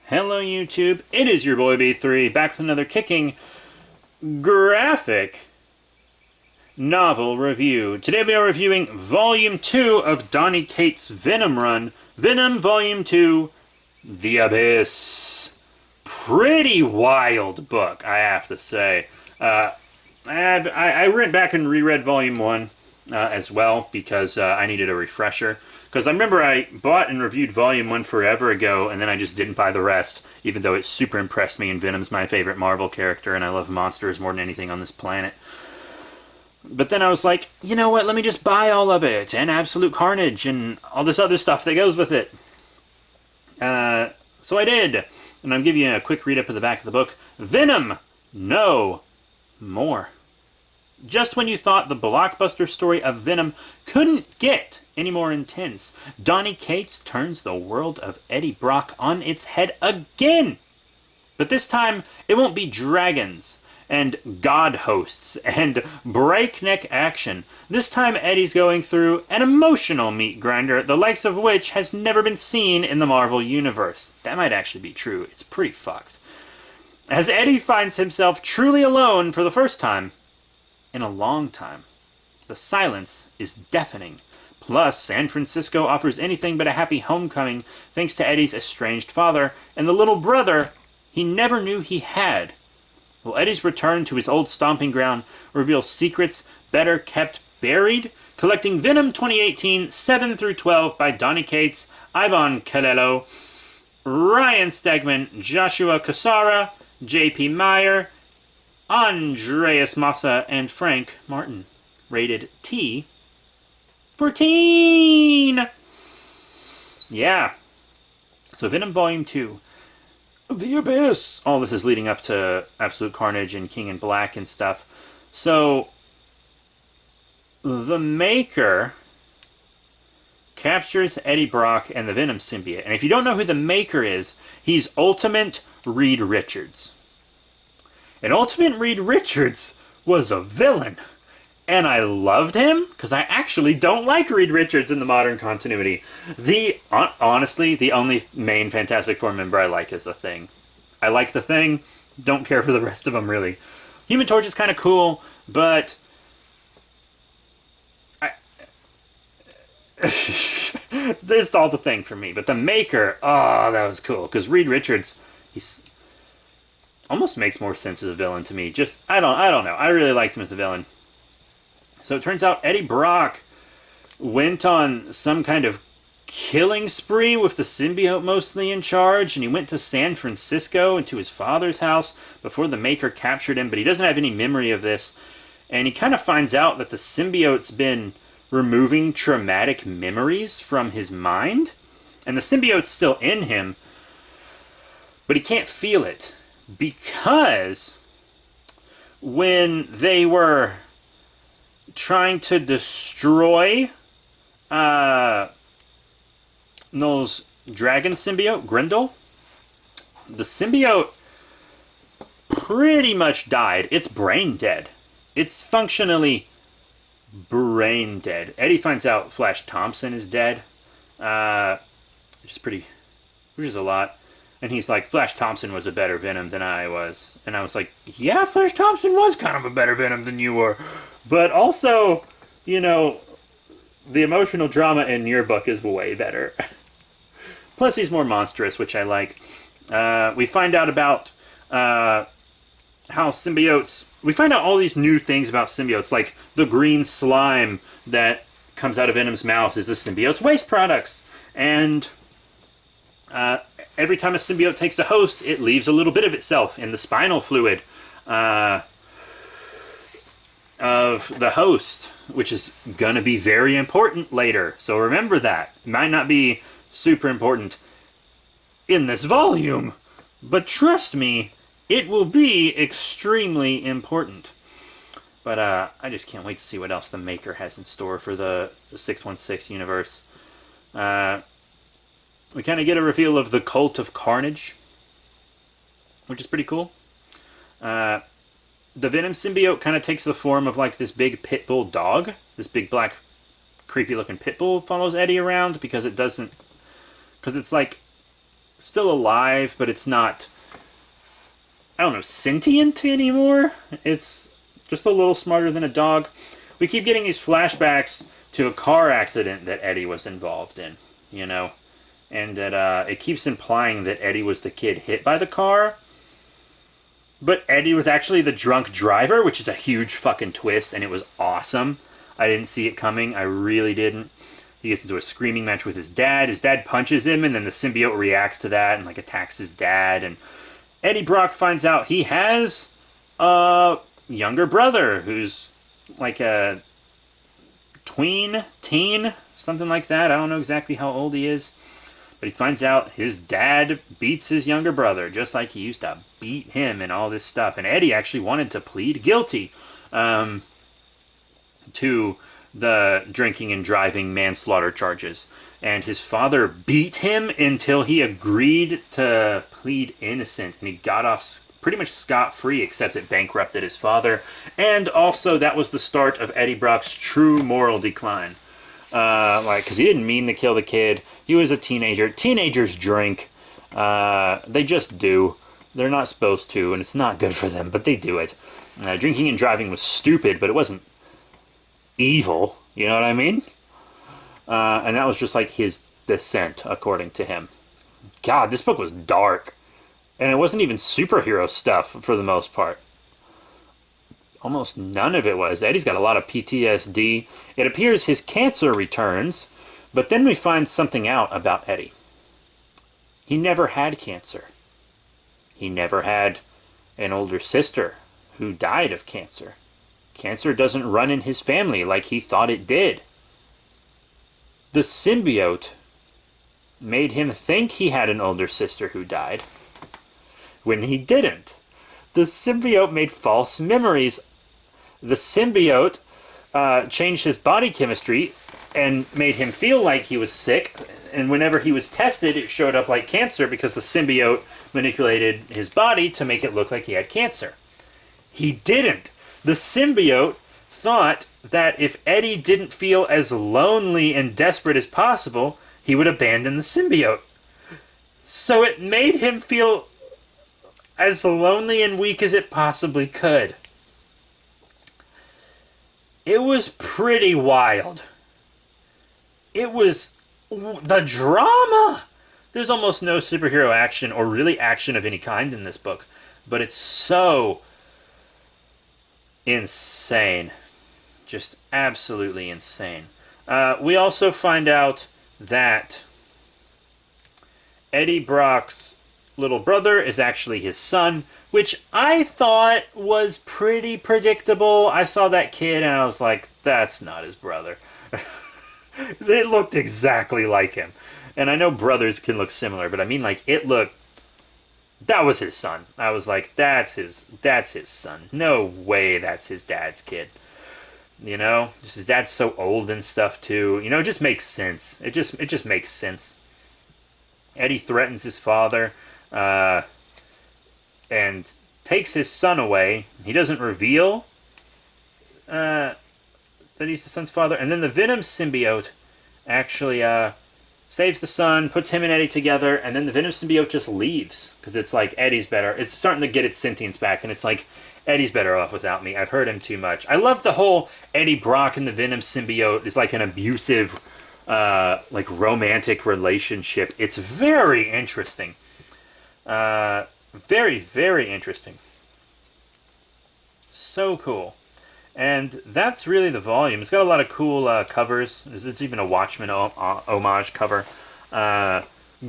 Hello YouTube, it is your boy B3, back with another kicking graphic novel review. Today we are reviewing Volume 2 of Donny Cates' Venom run, Venom Volume 2, The Abyss. Pretty wild book, I have to say. I went back and reread Volume 1 as well because I needed a refresher. Because I remember I bought and reviewed Volume 1 forever ago, and then I just didn't buy the rest, even though it super impressed me, and Venom's my favorite Marvel character, and I love monsters more than anything on this planet. But then I was like, you know what, let me just buy all of it, and Absolute Carnage, and all this other stuff that goes with it. So I did, and I'll give you a quick read-up of the back of the book. Venom! No more. Just when you thought the blockbuster story of Venom couldn't get any more intense, Donny Cates turns the world of Eddie Brock on its head again. But this time, it won't be dragons and god hosts and breakneck action. This time, Eddie's going through an emotional meat grinder, the likes of which has never been seen in the Marvel Universe. That might actually be true. It's pretty fucked. As Eddie finds himself truly alone for the first time in a long time. The silence is deafening. Plus, San Francisco offers anything but a happy homecoming thanks to Eddie's estranged father and the little brother he never knew he had. Will Eddie's return to his old stomping ground reveal secrets better kept buried? Collecting Venom 2018 7-12 by Donny Cates, Ivan Calello, Ryan Stegman, Joshua Cassara, J.P. Meyer, Andreas Massa, and Frank Martin. Rated T for teen! Yeah. So Venom Volume 2. The Abyss! All this is leading up to Absolute Carnage and King in Black and stuff. So, the Maker captures Eddie Brock and the Venom symbiote. And if you don't know who the Maker is, he's Ultimate Reed Richards. And Ultimate Reed Richards was a villain. And I loved him, because I actually don't like Reed Richards in the modern continuity. Honestly, the only main Fantastic Four member I like is the Thing. I like the Thing, don't care for the rest of them, really. Human Torch is kind of cool, but this is all the Thing for me. But the Maker, oh, that was cool, because Reed Richards, he's almost makes more sense as a villain to me. Just, I don't know. I really liked him as a villain. So it turns out Eddie Brock went on some kind of killing spree with the symbiote mostly in charge, and he went to San Francisco and to his father's house before the Maker captured him, but he doesn't have any memory of this. And he kind of finds out that the symbiote's been removing traumatic memories from his mind, and the symbiote's still in him, but he can't feel it. Because when they were trying to destroy Noel's dragon symbiote, Grendel, the symbiote pretty much died. It's brain dead. It's functionally brain dead. Eddie finds out Flash Thompson is dead, which is a lot. And he's like, Flash Thompson was a better Venom than I was. And I was like, yeah, Flash Thompson was kind of a better Venom than you were. But also, you know, the emotional drama in your book is way better. Plus, he's more monstrous, which I like. We find out about how symbiotes... We find out all these new things about symbiotes, like the green slime that comes out of Venom's mouth is the symbiote's waste products. And every time a symbiote takes a host, it leaves a little bit of itself in the spinal fluid of the host, which is going to be very important later. So remember that. It might not be super important in this volume, but trust me, it will be extremely important. But I just can't wait to see what else the Maker has in store for the 616 universe. We kind of get a reveal of the Cult of Carnage, which is pretty cool. The Venom symbiote kind of takes the form of like this big pit bull dog. This big black creepy looking pit bull follows Eddie around because it's like still alive, but it's not, I don't know, sentient anymore. It's just a little smarter than a dog. We keep getting these flashbacks to a car accident that Eddie was involved in, you know? And that it keeps implying that Eddie was the kid hit by the car. But Eddie was actually the drunk driver, which is a huge fucking twist, and it was awesome. I didn't see it coming. I really didn't. He gets into a screaming match with his dad. His dad punches him, and then the symbiote reacts to that and, like, attacks his dad. And Eddie Brock finds out he has a younger brother who's like a teen, something like that. I don't know exactly how old he is. But he finds out his dad beats his younger brother, just like he used to beat him and all this stuff. And Eddie actually wanted to plead guilty to the drinking and driving manslaughter charges. And his father beat him until he agreed to plead innocent. And he got off pretty much scot-free, except it bankrupted his father. And also that was the start of Eddie Brock's true moral decline. Because he didn't mean to kill the kid. He was a teenager. Teenagers drink. They just do. They're not supposed to, and it's not good for them, but they do it. Drinking and driving was stupid, but it wasn't evil. You know what I mean? And that was just like his descent, according to him. God, this book was dark. And it wasn't even superhero stuff for the most part. Almost none of it was. Eddie's got a lot of PTSD. It appears his cancer returns, but then we find something out about Eddie. He never had cancer. He never had an older sister who died of cancer. Cancer doesn't run in his family like he thought it did. The symbiote made him think he had an older sister who died when he didn't. The symbiote made false memories. The symbiote changed his body chemistry and made him feel like he was sick. And whenever he was tested, it showed up like cancer because the symbiote manipulated his body to make it look like he had cancer. He didn't. The symbiote thought that if Eddie didn't feel as lonely and desperate as possible, he would abandon the symbiote. So it made him feel as lonely and weak as it possibly could. It was pretty wild. It was the drama. There's almost no superhero action or really action of any kind in this book, but it's so insane. Just absolutely insane. We also find out that Eddie Brock's little brother is actually his son, which I thought was pretty predictable. I saw that kid and I was like, that's not his brother. It looked exactly like him. And I know brothers can look similar, but I mean, like, that was his son. I was like, that's his son. No way that's his dad's kid. You know? His dad's so old and stuff too. You know, it just makes sense. It just makes sense. Eddie threatens his father, and takes his son away. He doesn't reveal that he's the son's father. And then the Venom symbiote actually saves the son, puts him and Eddie together, and then the Venom symbiote just leaves. Because it's like, Eddie's better. It's starting to get its sentience back, and it's like, Eddie's better off without me. I've hurt him too much. I love the whole Eddie Brock and the Venom symbiote is like an abusive, like romantic relationship. It's very interesting. Very, very interesting. So cool. And that's really the volume. It's got a lot of cool covers. It's even a Watchmen homage cover.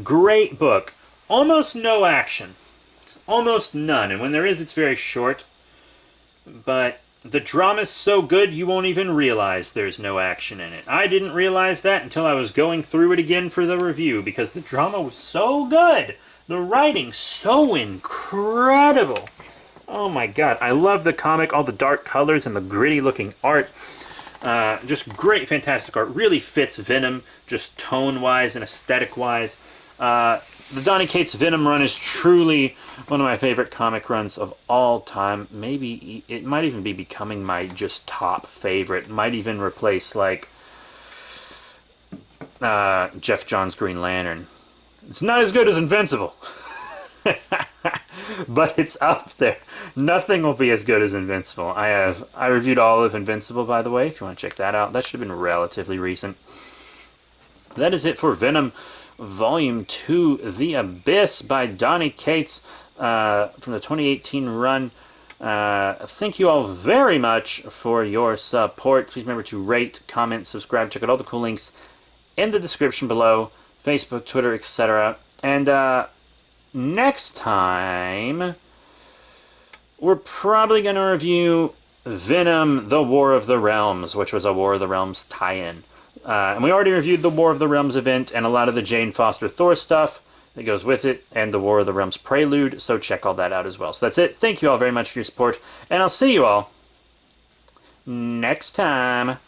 Great book. Almost no action. Almost none. And when there is, it's very short. But the drama's so good, you won't even realize there's no action in it. I didn't realize that until I was going through it again for the review, because the drama was so good. The writing so incredible. Oh my god, I love the comic, all the dark colors and the gritty looking art. Just great, fantastic art. Really fits Venom, just tone-wise and aesthetic-wise. The Donny Cates Venom run is truly one of my favorite comic runs of all time. Maybe it might even be becoming my just top favorite. It might even replace, like, Jeff Johns' Green Lantern. It's not as good as Invincible. But it's up there. Nothing will be as good as Invincible. I reviewed all of Invincible, by the way, if you want to check that out. That should have been relatively recent. That is it for Venom Volume 2, The Abyss by Donny Cates from the 2018 run. Thank you all very much for your support. Please remember to rate, comment, subscribe. Check out all the cool links in the description below. Facebook, Twitter, etc. And next time, we're probably going to review Venom, The War of the Realms, which was a War of the Realms tie-in. And we already reviewed the War of the Realms event and a lot of the Jane Foster Thor stuff that goes with it, and the War of the Realms prelude, so check all that out as well. So that's it. Thank you all very much for your support, and I'll see you all next time.